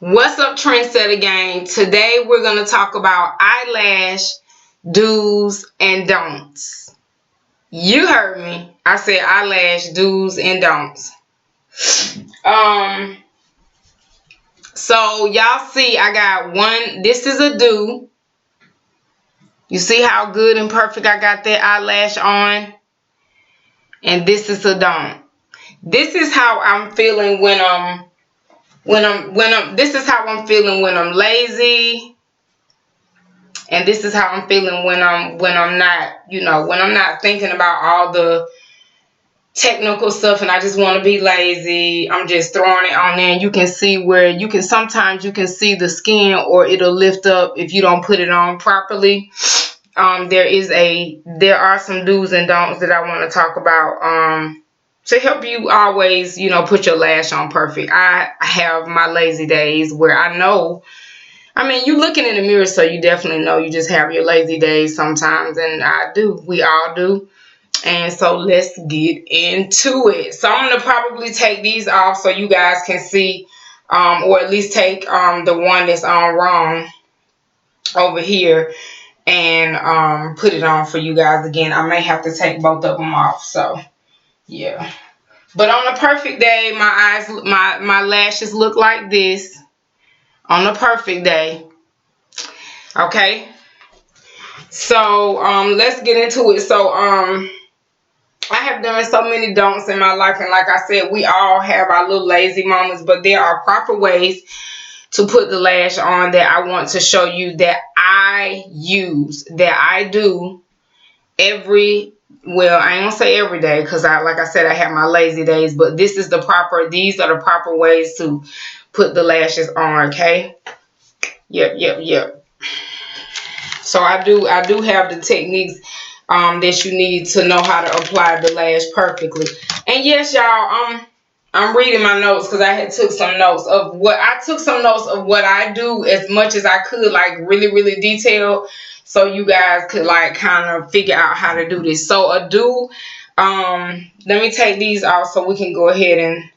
What's up, Trendsetter Gang? Today we're going to talk about eyelash do's and don'ts. You heard me. I said eyelash do's and don'ts. So y'all see I got one. This is a do. You see how good and perfect I got that eyelash on? And this is a don't. This is how I'm feeling when I'm this is how I'm feeling when I'm lazy, and this is how I'm feeling when I'm not, when I'm not thinking about all the technical stuff and I just want to be lazy. I'm just throwing it on there, and you can see where sometimes you can see the skin, or it'll lift up if you don't put it on properly. There are some do's and don'ts that I want to talk about to help you always, put your lash on perfect. I have my lazy days where you're looking in the mirror, so you definitely know you just have your lazy days sometimes, and I do. We all do. And so let's get into it. So I'm going to probably take these off so you guys can see, or at least take the one that's on wrong over here and put it on for you guys again. I may have to take both of them off, so yeah. But on a perfect day, my lashes look like this. On a perfect day. Okay. So let's get into it. So I have done so many don'ts in my life, and like I said, we all have our little lazy moments, but there are proper ways to put the lash on that I want to show you that I use, that I do I ain't gonna say every day, because like I said, I have my lazy days, but these are the proper ways to put the lashes on, okay? Yep. So I do have the techniques that you need to know how to apply the lash perfectly. And yes, y'all, I'm reading my notes because I took some notes of what I do, as much as I could, like really, really detailed, so you guys could like kind of figure out how to do this. So a do, let me take these off so we can go ahead and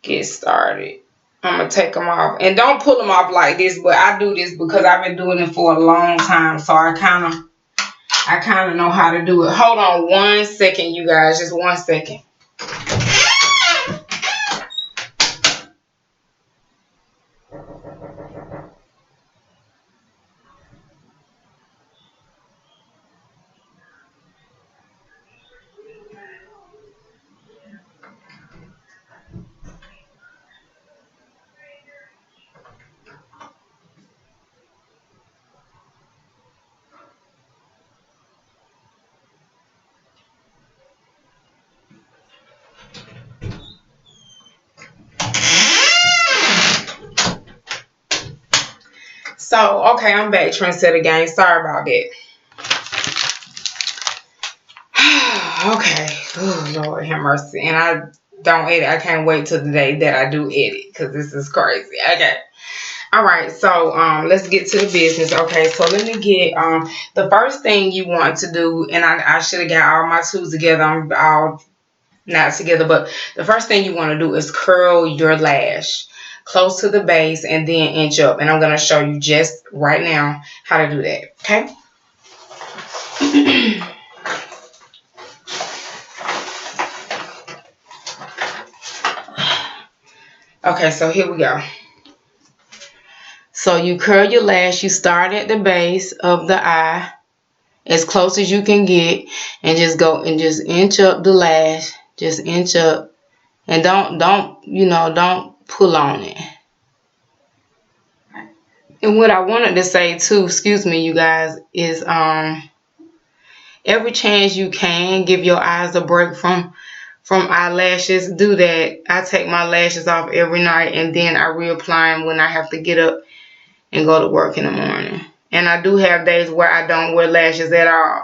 get started. I'm going to take them off. And don't pull them off like this, but I do this because I've been doing it for a long time. So I kind of know how to do it. Hold on 1 second, you guys. Just 1 second. So, okay, I'm back, Trendsetter Gang. Sorry about that. Okay. Oh, Lord have mercy. And I don't edit. I can't wait till the day that I do edit, because this is crazy. Okay. All right. So, let's get to the business. Okay. So, let me get the first thing you want to do, and I should have got all my tools together. I'm all not together, but the first thing you want to do is curl your lash close to the base and then inch up, and I'm going to show you just right now how to do that. Okay. Okay, so here we go. So you curl your lash, you start at the base of the eye as close as you can get, and just go and just inch up the lash. Just inch up, and don't pull on it. And what I wanted to say too, excuse me, you guys, is every chance you can, give your eyes a break from eyelashes. Do that. I take my lashes off every night, and then I reapply them when I have to get up and go to work in the morning. And I do have days where I don't wear lashes at all.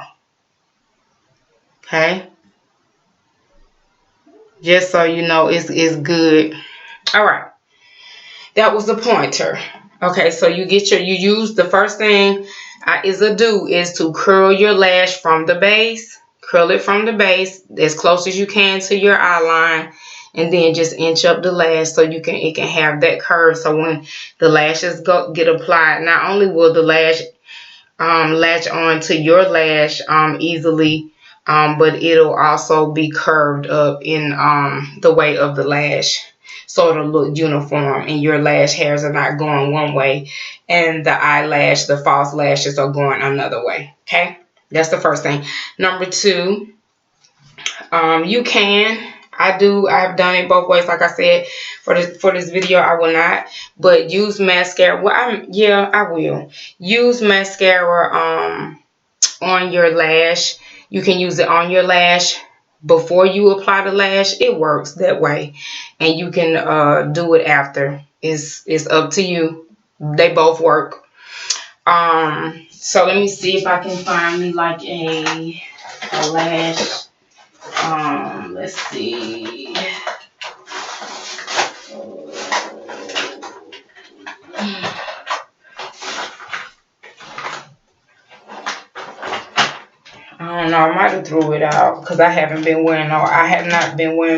Okay? Just so you know, it's good. All right. That was the pointer. Okay, so you use the first thing is to curl your lash from the base. Curl it from the base as close as you can to your eye line. and then just inch up the lash so it can have that curve. So when the lashes get applied, not only will the lash latch on to your lash easily, but it'll also be curved up in the way of the lash, so it'll look uniform and your lash hairs are not going one way and the false lashes are going another way. Okay, that's the first thing. Number two, you can, I've done it both ways. Like I said, for this video I will not, but use mascara. Well, I will use mascara on your lash. You can use it on your lash before you apply the lash. It works that way, and you can do it after. It's up to you. They both work. So let me see if I can find me like a lash. Let's see. I don't know, I might have threw it out because I have not been wearing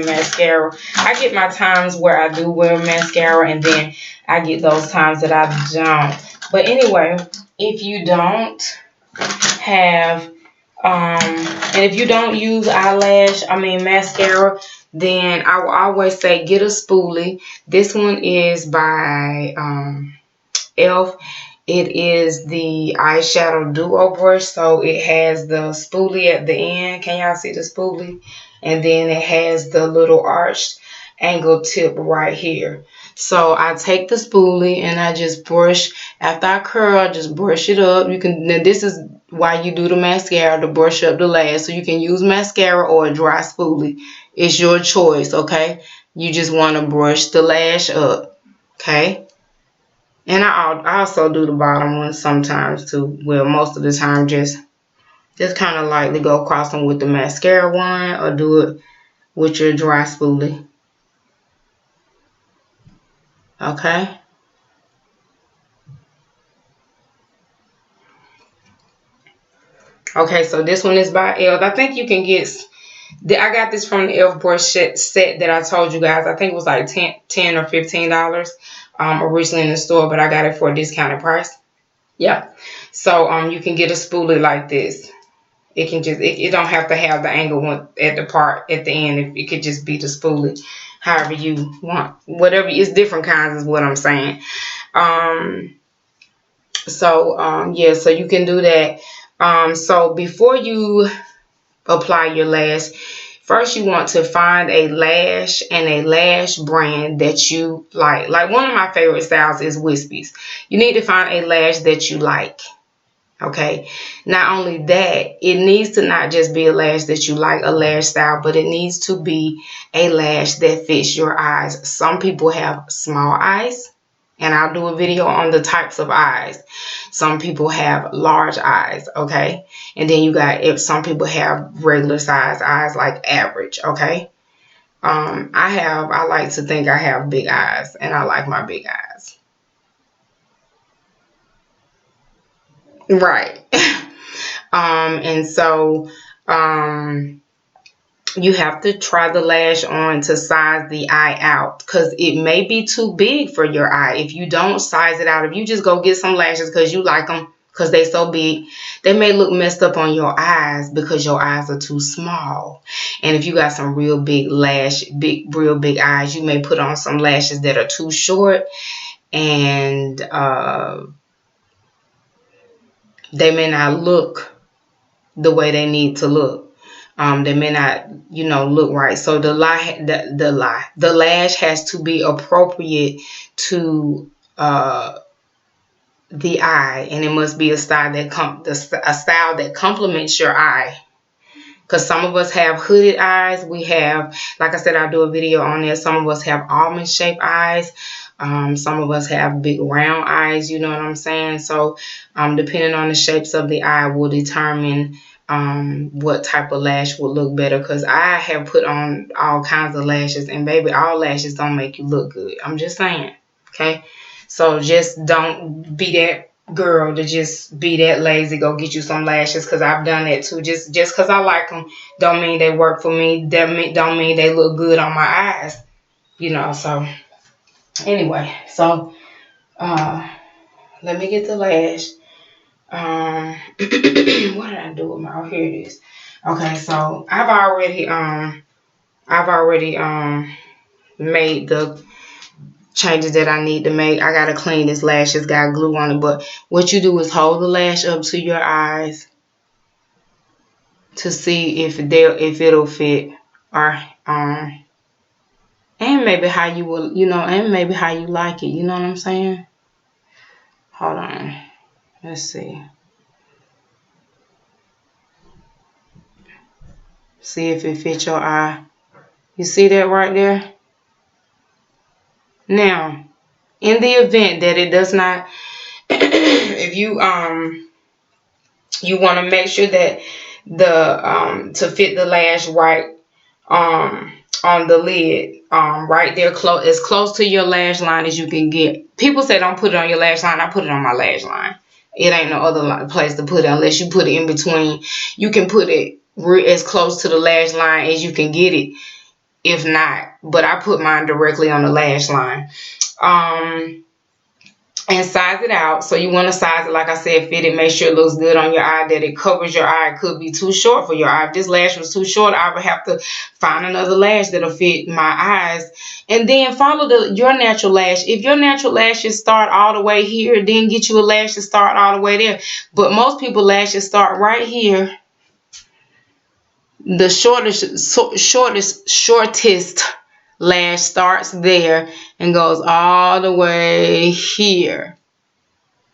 mascara. I get my times where I do wear mascara, and then I get those times that I don't. But anyway, if you don't have and if you don't use mascara, then I will always say get a spoolie. This one is by e.l.f. It is the eyeshadow duo brush, so it has the spoolie at the end. Can y'all see the spoolie? And then it has the little arched angle tip right here. So I take the spoolie and I just brush. After I curl, I just brush it up. Now this is why you do the mascara, to brush up the lash. So you can use mascara or a dry spoolie. It's your choice, okay? You just want to brush the lash up, okay? And I also do the bottom one sometimes too. Well, most of the time, just kind of lightly go across them with the mascara one, or do it with your dry spoolie. Okay. Okay, so this one is by e.l.f. I think you can get. I got this from the e.l.f. brush set that I told you guys. I think it was like $10 or $15 originally in the store, but I got it for a discounted price. Yeah. So you can get a spoolie like this. It can just it don't have to have the angle one at the end. It could just be the spoolie, however you want. Whatever, it's different kinds is what I'm saying. Yeah, so you can do that. So before you apply your lash, first you want to find a lash and a lash brand that you like. Like one of my favorite styles is Wispies. You need to find a lash that you like. Okay. Not only that, it needs to not just be a lash that you like, a lash style, but it needs to be a lash that fits your eyes. Some people have small eyes, and I'll do a video on the types of eyes. Some people have large eyes, okay? And then if some people have regular size eyes, like average, okay? I like to think I have big eyes, and I like my big eyes. Right. And so you have to try the lash on to size the eye out, because it may be too big for your eye. If you don't size it out, if you just go get some lashes because you like them, because they're so big, they may look messed up on your eyes because your eyes are too small. And if you got some real big real big eyes, you may put on some lashes that are too short, and they may not look the way they need to look. They may not, look right. So the lash has to be appropriate to the eye, and it must be a style that complements your eye. Because some of us have hooded eyes. We have, like I said, I'll do a video on this. Some of us have almond shaped eyes. Some of us have big round eyes, you know what I'm saying? So depending on the shapes of the eye will determine what type of lash will look better. Because I have put on all kinds of lashes, and baby, all lashes don't make you look good. I'm just saying, okay? So just don't be that girl to just be that lazy, go get you some lashes, because I've done that too. Just because I like them don't mean they work for me. That don't mean they look good on my eyes. you know. So anyway, so let me get the lash. What did I do with my? Oh, here it is. Okay, so I've already made the changes that I need to make. I gotta clean this lash. It's got glue on it. But what you do is hold the lash up to your eyes to see if it'll fit, or and maybe how you will, and maybe how you like it. You know what I'm saying? Hold on. Let's see. See if it fits your eye. You see that right there? Now, in the event that it does not, if you you want to make sure that the to fit the lash right on the lid, right there, as close to your lash line as you can get. People say don't put it on your lash line. I put it on my lash line. It ain't no other place to put it unless you put it in between. You can put it as close to the lash line as you can get it. If not, but I put mine directly on the lash line. And size it out. So you want to size it, like I said, fit it, make sure it looks good on your eye, that it covers your eye. It could be too short for your eye. If this lash was too short, I would have to find another lash that'll fit my eyes. And then follow your natural lash. If your natural lashes start all the way here, then get you a lash to start all the way there. But most people lashes start right here. The shortest lash starts there and goes all the way here.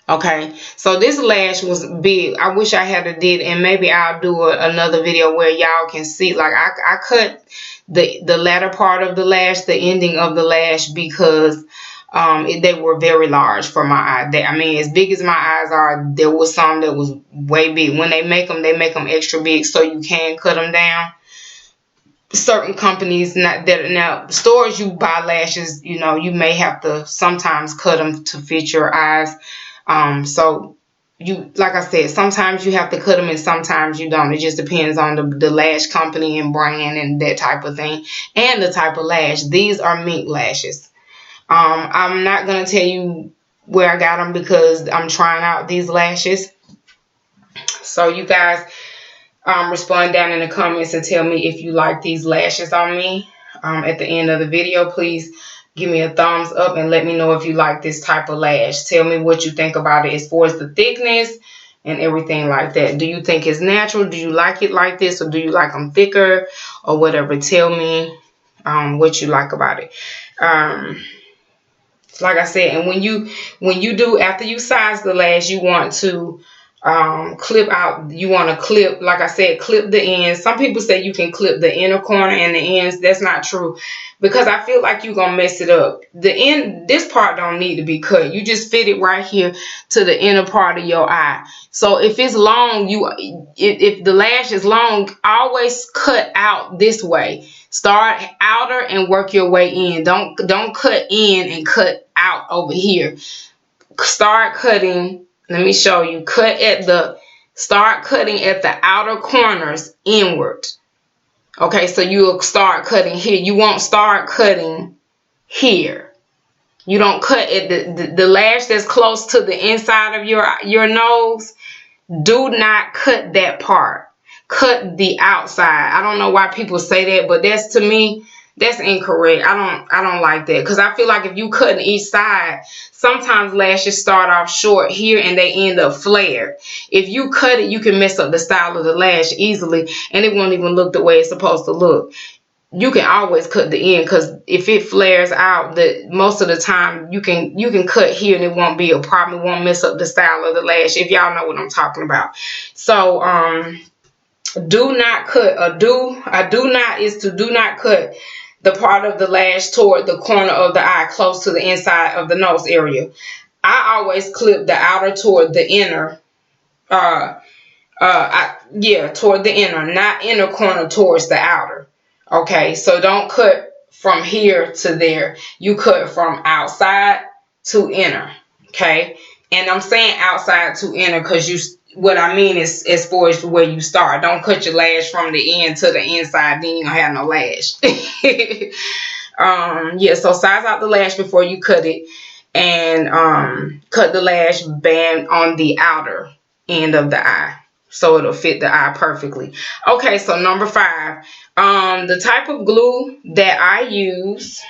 Okay, so this lash was big. I wish I had did, and maybe I'll do another video where y'all can see. Like I cut the latter part of the lash, the ending of the lash, because they were very large for my eye. I mean, as big as my eyes are, there was some that was way big. When they make them extra big, so you can cut them down. Certain companies, now stores you buy lashes, you may have to sometimes cut them to fit your eyes. So you, like I said, sometimes you have to cut them and sometimes you don't. It just depends on the lash company and brand and that type of thing, and the type of lash. These are mink lashes. I'm not gonna tell you where I got them because I'm trying out these lashes. So you guys respond down in the comments and tell me if you like these lashes on me. At the end of the video, please give me a thumbs up and let me know if you like this type of lash. Tell me what you think about it as far as the thickness and everything like that. Do you think it's natural? Do you like it like this, or do you like them thicker or whatever? Tell me what you like about it. Like I said, and when you do, after you size the lash, you want to clip out. You want to clip, like I said, clip the ends. Some people say you can clip the inner corner and the ends. That's not true, because I feel like you're gonna mess it up. This part don't need to be cut. You just fit it right here to the inner part of your eye. So if it's long, if the lash is long, always cut out this way. Start outer and work your way in. Don't cut in and cut out over here. Start cutting. Let me show you. Start cutting at the outer corners inward. Okay, so you'll start cutting here. You won't start cutting here. You don't cut at the lash that's close to the inside of your nose. Do not cut that part. Cut the outside. I don't know why people say that, but to me, that's incorrect. I don't like that, because I feel like if you cut each side, sometimes lashes start off short here and they end up flared. If you cut it, you can mess up the style of the lash easily, and it won't even look the way it's supposed to look. You can always cut the end, because if it flares out, most of the time you can cut here and it won't be a problem. It won't mess up the style of the lash, if y'all know what I'm talking about. So do not cut. Do not cut the part of the lash toward the corner of the eye, close to the inside of the nose area. I always clip the outer toward the inner. Toward the inner, not inner corner towards the outer. Okay, so don't cut from here to there. You cut from outside to inner. Okay, and I'm saying outside to inner because what I mean is as far as where you start. Don't cut your lash from the end to the inside, then you don't have no lash. Yeah, so size out the lash before you cut it, and cut the lash band on the outer end of the eye so it'll fit the eye perfectly. Okay, so number 5, the type of glue that I use.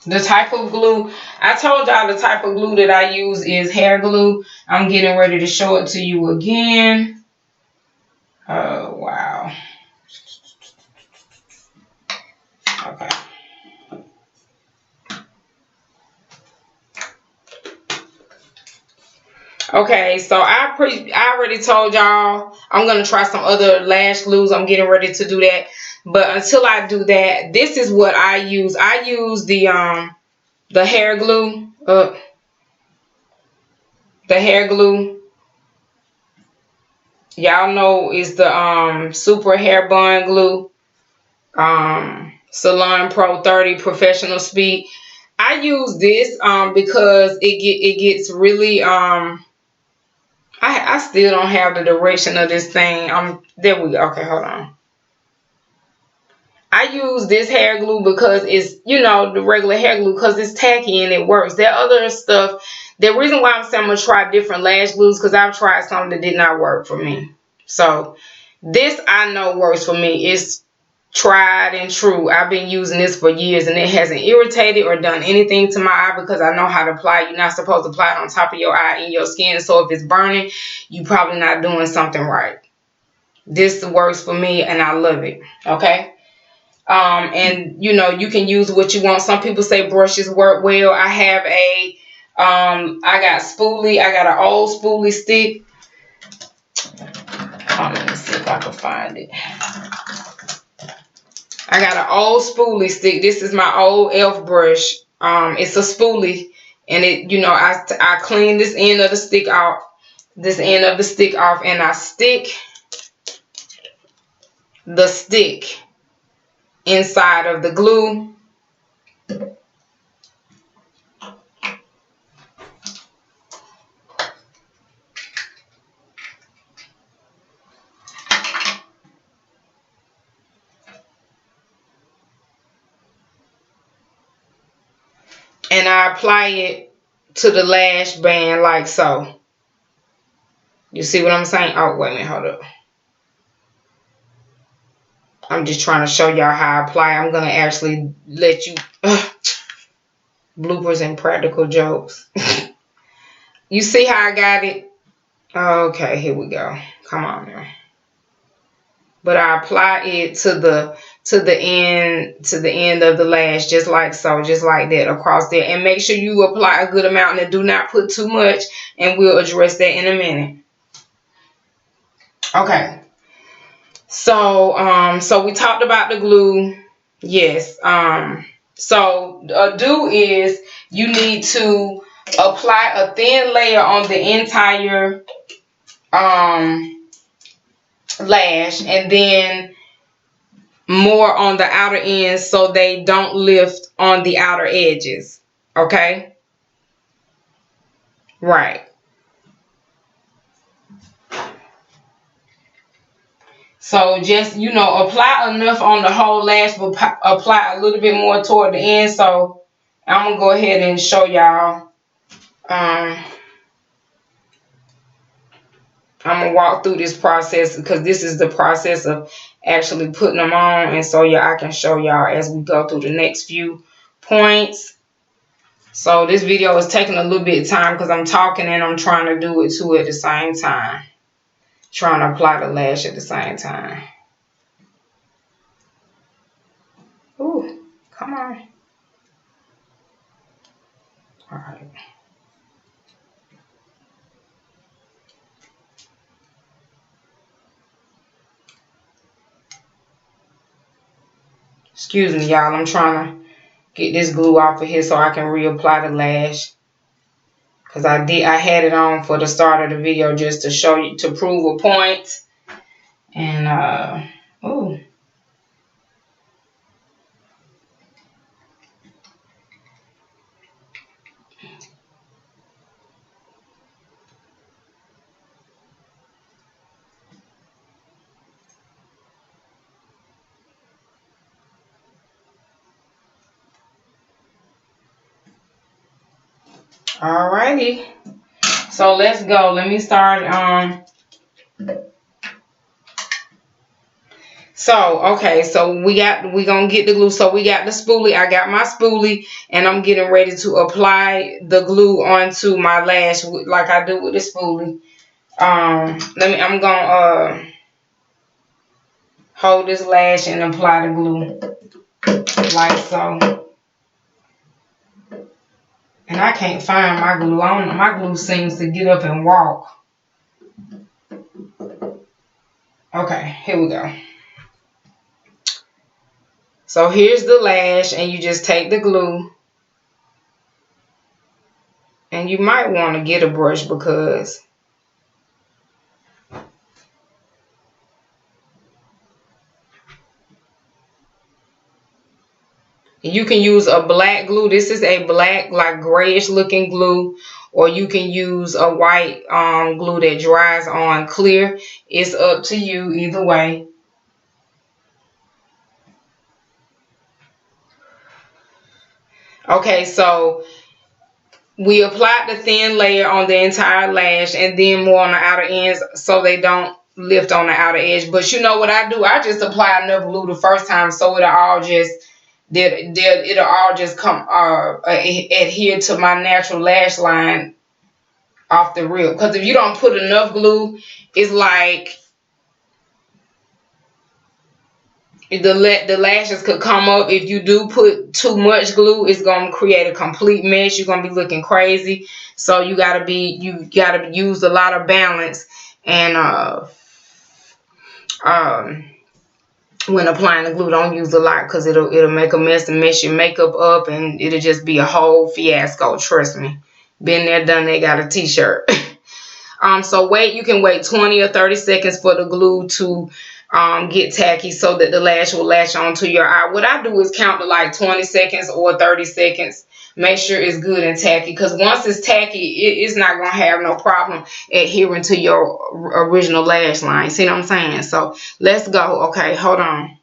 The type of glue, I told y'all the type of glue that I use is hair glue. I'm getting ready to show it to you again. Oh, wow. Okay. Okay, so I already told y'all I'm going to try some other lash glues. I'm getting ready to do that. But until I do that, this is what I use. I use the hair glue. The hair glue. Y'all know is the super hair bond glue. Salon Pro 30 Professional Speed. I use this because it gets really I still don't have the direction of this thing. There we go. Okay, hold on. I use this hair glue because it's, you know, the regular hair glue, because it's tacky and it works. There are other stuff. The reason why I'm saying I'm going to try different lash glues, because I've tried some that did not work for me. So this I know works for me. It's tried and true. I've been using this for years and it hasn't irritated or done anything to my eye because I know how to apply it. You're not supposed to apply it on top of your eye in your skin. So if it's burning, you're probably not doing something right. This works for me and I love it. Okay. And you know, you can use what you want. Some people say brushes work well. I have I got spoolie. I got an old spoolie stick. Let me see if I can find it. I got an old spoolie stick. This is my old elf brush. It's a spoolie, and it, you know, I clean this end of the stick off. And I stick the stick inside of the glue. And I apply it to the lash band like so. You see what I'm saying? Oh, wait a minute, hold up. I'm just trying to show y'all how I apply. I'm going to actually let you... bloopers and practical jokes. You see how I got it? Okay, here we go. Come on now. But I apply it to the end of the lash, just like so, just like that across there. And make sure you apply a good amount and do not put too much, and we'll address that in a minute. Okay. So we talked about the glue. Yes. So a do is you need to apply a thin layer on the entire lash, and then more on the outer ends so they don't lift on the outer edges. Okay? Right. So just, you know, apply enough on the whole lash, but apply a little bit more toward the end. So I'm going to go ahead and show y'all. I'm going to walk through this process because this is the process of actually putting them on. And so, yeah, I can show y'all as we go through the next few points. So this video is taking a little bit of time because I'm talking and I'm trying to do it too at the same time. Trying to apply the lash at the same time. Ooh, come on. All right. Excuse me, y'all. I'm trying to get this glue off of here so I can reapply the lash. Because I had it on for the start of the video just to show you, to prove a point. And, ooh. Alrighty. So let's go. Let me start. Okay, so we gonna get the glue. So we got the spoolie. I got my spoolie, and I'm getting ready to apply the glue onto my lash like I do with the spoolie. I'm gonna hold this lash and apply the glue like so. And I can't find my glue. I don't know, my glue seems to get up and walk. Okay, here we go. So here's the lash, and you just take the glue. And you might want to get a brush because you can use a black glue. This is a black, like grayish looking glue. Or you can use a white glue that dries on clear. It's up to you either way. Okay, so we applied the thin layer on the entire lash and then more on the outer ends so they don't lift on the outer edge. But you know what I do? I just apply enough glue the first time so it'll all just come adhere to my natural lash line off the rip. Because if you don't put enough glue, it's like the lashes could come up. If you do put too much glue, it's gonna create a complete mess. You're gonna be looking crazy. So you gotta use a lot of balance and when applying the glue, don't use a lot because it'll make a mess and mess your makeup up, and it'll just be a whole fiasco. Trust me, been there, done that. Got a t-shirt. So you can wait 20 or 30 seconds for the glue to get tacky so that the lash will latch onto your eye. What I do is count to like 20 seconds or 30 seconds. Make sure it's good and tacky, because once it's tacky, it's not going to have no problem adhering to your original lash line. See what I'm saying? So let's go. Okay, hold on.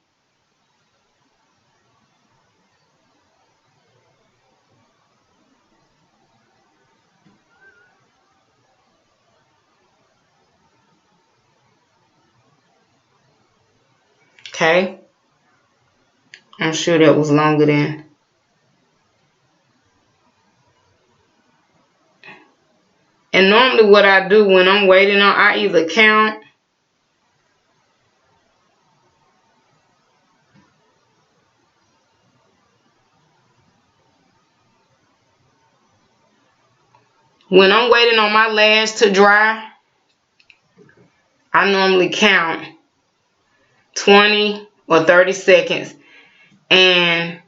Okay. I'm sure that was longer than. And normally what I do when I'm waiting on, I either count. When I'm waiting on my lash to dry, I normally count 20 or 30 seconds. And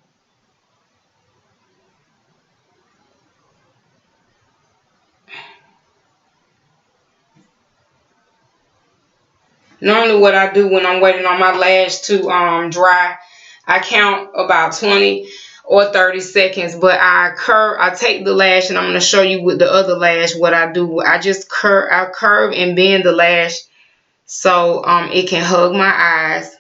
normally what I do when I'm waiting on my lash to dry, I count about 20 or 30 seconds. But I take the lash, and I'm going to show you with the other lash what I do. I curve and bend the lash so it can hug my eyes.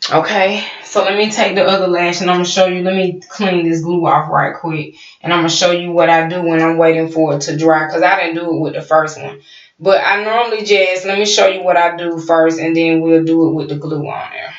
Okay, so let me take the other lash and I'm going to show you. Let me clean this glue off right quick. And I'm going to show you what I do when I'm waiting for it to dry, because I didn't do it with the first one. But I normally let me show you what I do first, and then we'll do it with the glue on there.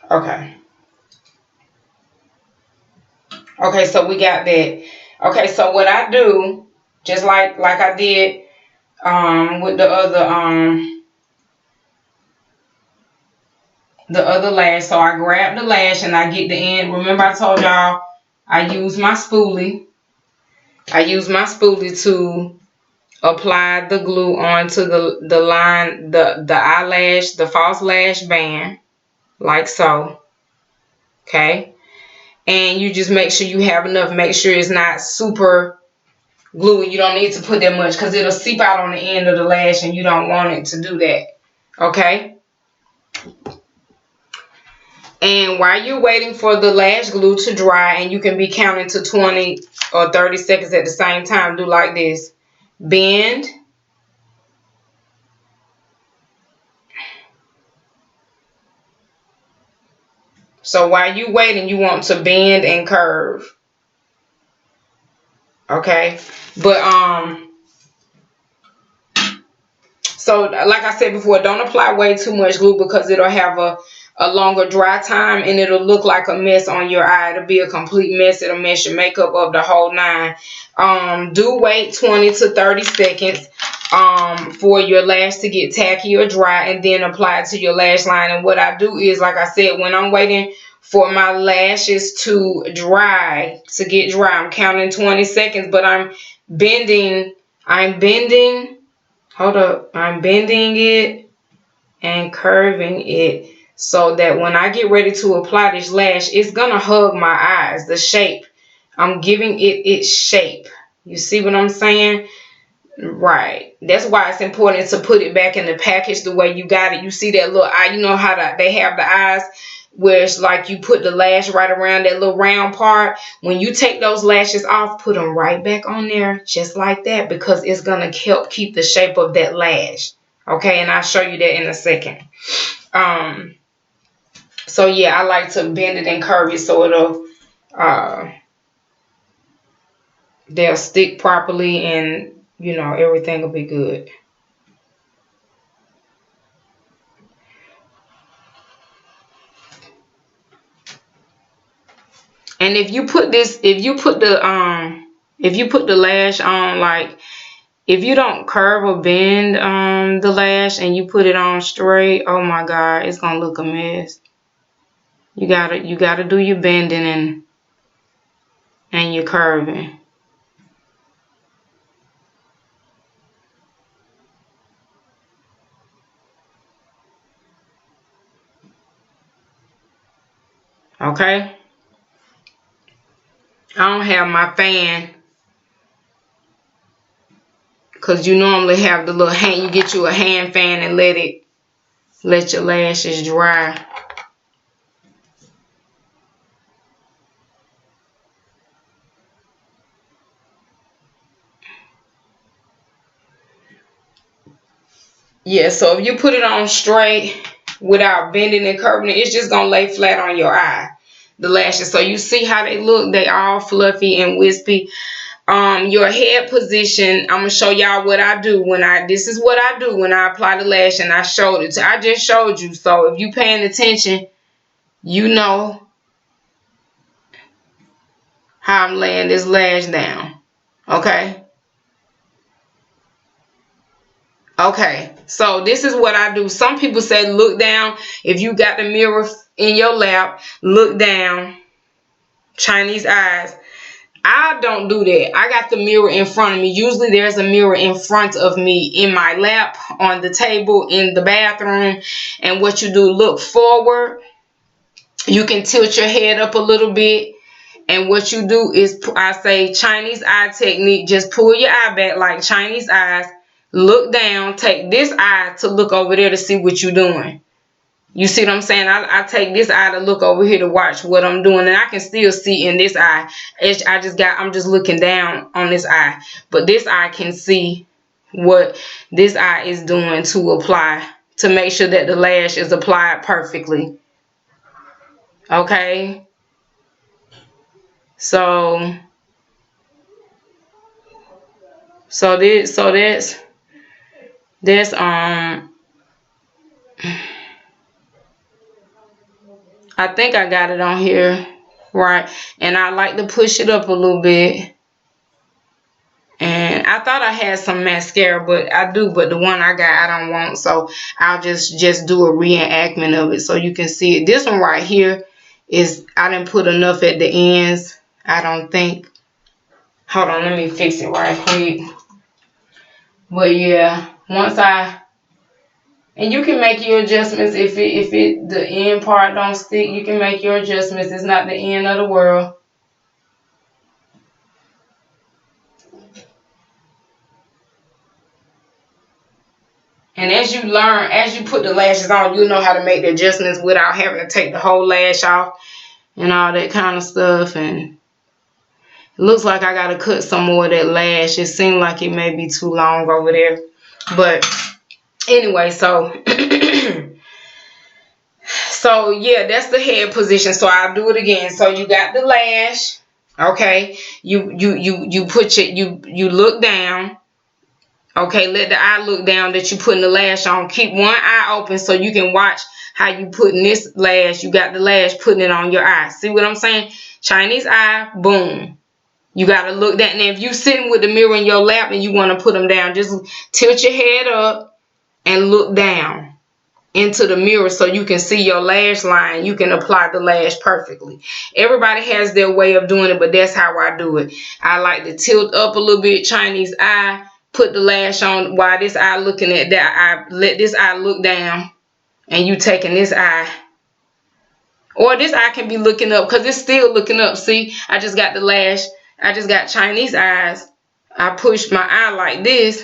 Okay. Okay, so we got that. Okay, so what I do, just like I did with the other lash. So I grab the lash and I get the end. Remember I told y'all I use my spoolie. I use my spoolie to apply the glue onto the line, the eyelash, the false lash band, like so. Okay, and you just make sure you have enough. Make sure it's not super gluey. You don't need to put that much because it'll seep out on the end of the lash, and you don't want it to do that. Okay. And while you're waiting for the lash glue to dry, and you can be counting to 20 or 30 seconds at the same time, do like this. Bend. So while you're waiting, you want to bend and curve. Okay. But so like I said before, don't apply way too much glue because it'll have a longer dry time and it'll look like a mess on your eye. It'll be a complete mess. It'll mess your makeup up the whole nine. Do wait 20 to 30 seconds for your lash to get tacky or dry, and then apply it to your lash line. And what I do is, like I said, when I'm waiting for my lashes to dry, I'm counting 20 seconds, but I'm bending, hold up, I'm bending it and curving it so that when I get ready to apply this lash, it's gonna hug my eyes, the shape. I'm giving it its shape. You see what I'm saying? Right. That's why it's important to put it back in the package the way you got it. You see that little eye, you know how they have the eyes where it's like you put the lash right around that little round part. When you take those lashes off, put them right back on there just like that, because it's going to help keep the shape of that lash. Okay, and I'll show you that in a second. So yeah, I like to bend it and curve it so it'll they'll stick properly, and you know, everything will be good. And if you put the lash on, like if you don't curve or bend the lash and you put it on straight, oh my god, it's gonna look a mess. You gotta do your bending and your curving. Okay? I don't have my fan because you normally have the little hand. You get you a hand fan and let your lashes dry. Yeah, so if you put it on straight without bending and curving it, it's just gonna lay flat on your eye, the lashes. So you see how they look? They all fluffy and wispy. Your head position, I'm gonna show y'all what I do this is what I do when I apply the lash, and I just showed you. So if you paying attention, you know how I'm laying this lash down. Okay. Okay, so this is what I do. Some people say look down. If you got the mirror in your lap, look down. Chinese eyes. I don't do that. I got the mirror in front of me. Usually there's a mirror in front of me in my lap, on the table, in the bathroom. And what you do, look forward. You can tilt your head up a little bit. And what you do is, I say Chinese eye technique. Just pull your eye back like Chinese eyes. Look down. Take this eye to look over there to see what you're doing. You see what I'm saying? I take this eye to look over here to watch what I'm doing, and I can still see in this eye. I'm just looking down on this eye, but this eye can see what this eye is doing to apply, to make sure that the lash is applied perfectly. Okay, so that's I think I got it on here right, and I like to push it up a little bit. And I thought I had some mascara, but the one I got I don't want, so I'll just do a reenactment of it so you can see it. This one right here is, I didn't put enough at the ends, I don't think. Hold on, let me fix it right quick. But yeah, and you can make your adjustments if the end part don't stick. You can make your adjustments. It's not the end of the world. And as you learn, as you put the lashes on, you know how to make the adjustments without having to take the whole lash off and all that kind of stuff. And it looks like I gotta cut some more of that lash. It seemed like it may be too long over there. But anyway, so so yeah, that's the head position. So I'll do it again. So you got the lash, okay? You put you look down. Okay, let the eye look down that you putting the lash on. Keep one eye open so you can watch how you putting this lash. You got the lash, putting it on your eye. See what I'm saying? Chinese eye, boom. You got to look that. And if you sitting with the mirror in your lap and you want to put them down, just tilt your head up and look down into the mirror so you can see your lash line. You can apply the lash perfectly. Everybody has their way of doing it, but that's how I do it. I like to tilt up a little bit, Chinese eye, put the lash on while this eye looking at that eye. Let this eye look down and you taking this eye. Or this eye can be looking up because it's still looking up. See, I just got the lash. I just got Chinese eyes. I push my eye like this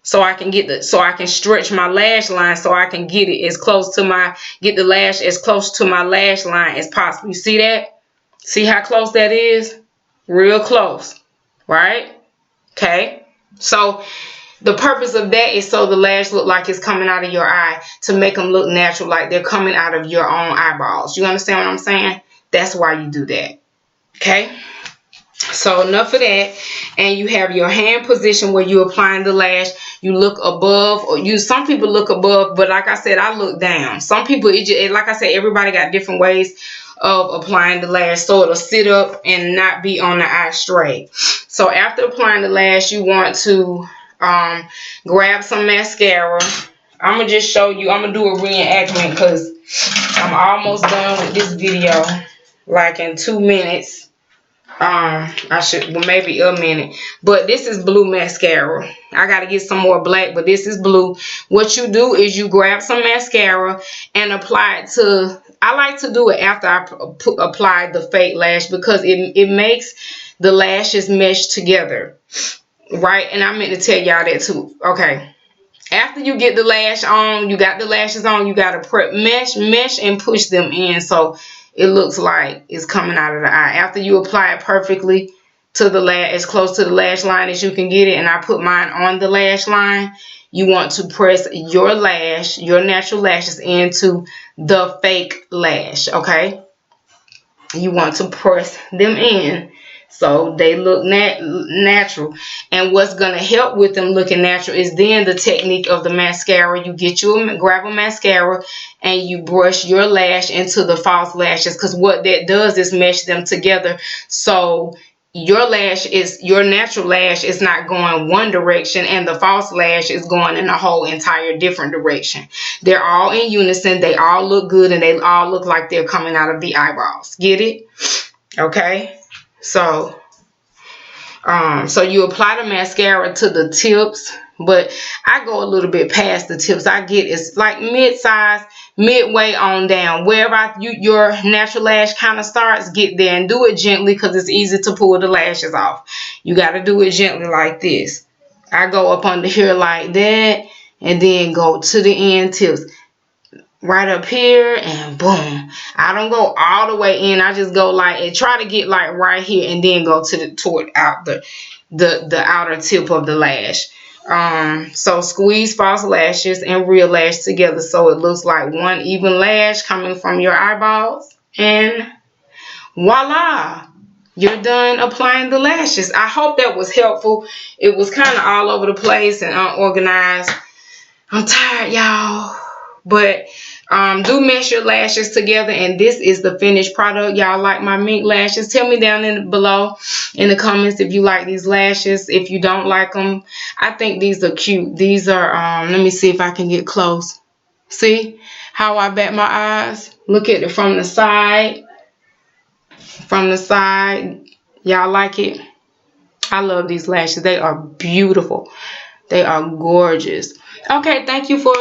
so I can stretch my lash line so I can get it as close to get the lash as close to my lash line as possible. You see that? See how close that is? Real close, right? Okay. So the purpose of that is so the lash look like it's coming out of your eye, to make them look natural, like they're coming out of your own eyeballs. You understand what I'm saying? That's why you do that. Okay. So enough of that. And you have your hand position where you're applying the lash. You look above, or some people look above, but like I said, I look down. Some people, like I said, everybody got different ways of applying the lash so it'll sit up and not be on the eye straight. So after applying the lash, you want to grab some mascara. I'm gonna just show you. I'm gonna do a reenactment because I'm almost done with this video, like in 2 minutes. I should, well, maybe a minute. But this is blue mascara. I gotta get some more black, but this is blue. What you do is you grab some mascara and apply it to. I like to do it after I apply the fake lash because it makes the lashes mesh together, right? And I meant to tell y'all that too. Okay. After you get the lash on, you got the lashes on, you got to mesh and push them in so it looks like it's coming out of the eye. After you apply it perfectly to the lash, as close to the lash line as you can get it, and I put mine on the lash line, you want to press your natural lashes into the fake lash, okay? You want to press them in so they look natural. And what's going to help with them looking natural is then the technique of the mascara. You grab a mascara and you brush your lash into the false lashes, because what that does is mesh them together. So your natural lash is not going one direction and the false lash is going in a whole entire different direction. They're all in unison. They all look good and they all look like they're coming out of the eyeballs. Get it? Okay. So you apply the mascara to the tips, but I go a little bit past the tips. It's like mid-size, midway on down. Wherever your natural lash kind of starts, get there and do it gently because it's easy to pull the lashes off. You got to do it gently like this. I go up under here like that and then go to the end tips. Right up here and boom. I don't go all the way in. I just go like and try to get like right here and then go toward out the outer tip of the lash. So squeeze false lashes and real lash together so it looks like one even lash coming from your eyeballs, and voila, you're done applying the lashes. I hope that was helpful. It was kind of all over the place and unorganized. I'm tired, y'all. But do mesh your lashes together, and this is the finished product. Y'all like my mink lashes? Tell me down below in the comments if you like these lashes. If you don't like them, I think these are cute. These are let me see if I can get close. See how I bat my eyes? Look at it from the side. From the side. Y'all like it? I love these lashes. They are beautiful. They are gorgeous. Okay, thank you for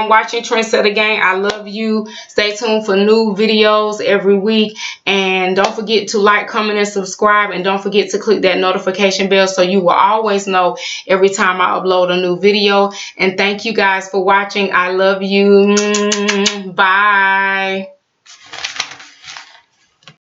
watching Trendsetter Gang. I love you. Stay tuned for new videos every week. And don't forget to like, comment, and subscribe. And don't forget to click that notification bell so you will always know every time I upload a new video. And thank you guys for watching. I love you. Bye.